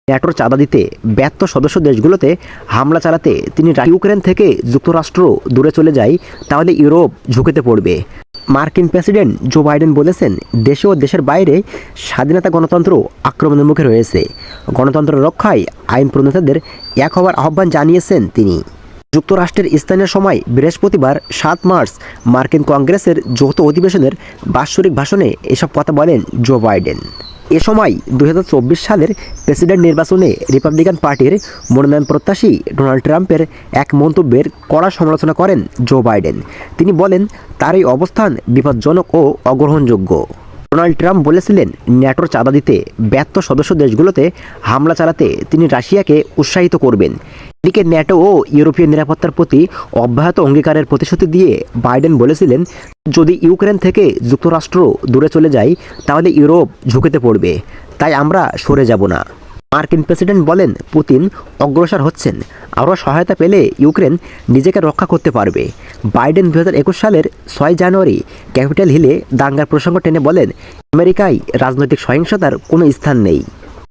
ন্যাটোর চাঁদা দিতে ব্যর্থ সদস্য দেশগুলোতে হামলা চালাতে তিনি ইউক্রেন থেকে যুক্তরাষ্ট্র দূরে চলে যায়, তাহলে ইউরোপ ঝুঁকিতে পড়বে। মার্কিন প্রেসিডেন্ট জো বাইডেন বলেছেন, দেশে ও দেশের বাইরে স্বাধীনতা গণতন্ত্র আক্রমণের মুখে রয়েছে। গণতন্ত্র রক্ষায় আইন প্রণেতাদের এক হওয়ার আহ্বান জানিয়েছেন তিনি। যুক্তরাষ্ট্রের স্থানীয় সময় বৃহস্পতিবার 7 মার্চ মার্কিন কংগ্রেসের যৌথ অধিবেশনের বাৎসরিক ভাষণে এসব কথা বলেন জো বাইডেন। এ সময় 2024 সালের প্রেসিডেন্ট নির্বাচনে রিপাবলিকান পার্টির মনোনয়ন প্রত্যাশী ডোনাল্ড ট্রাম্পের এক মন্তব্যের কড়া সমালোচনা করেন জো বাইডেন। তিনি বলেন, তার এই অবস্থান বিপজ্জনক ও অগ্রহণযোগ্য। ডোনাল্ড ট্রাম্প বলেছিলেন, ন্যাটোর চাঁদা দিতে ব্যর্থ সদস্য দেশগুলোতে হামলা চালাতে তিনি রাশিয়াকে উৎসাহিত করবেন। এদিকে ন্যাটো ও ইউরোপীয় নিরাপত্তার প্রতি অব্যাহত অঙ্গীকারের প্রতিশ্রুতি দিয়ে বাইডেন বলেছিলেন, যদি ইউক্রেন থেকে যুক্তরাষ্ট্র দূরে চলে যায়, তাহলে ইউরোপ ঝুঁকিতে পড়বে, তাই আমরা সরে যাব না। মার্কিন প্রেসিডেন্ট বলেন, পুতিন অগ্রসর হচ্ছেন, আরও সহায়তা পেলে ইউক্রেন নিজেকে রক্ষা করতে পারবে। বাইডেন 2021 সালের 6 জানুয়ারি ক্যাপিটাল হিলে দাঙ্গার প্রসঙ্গ টেনে বলেন, আমেরিকায় রাজনৈতিক সহিংসতার কোনো স্থান নেই।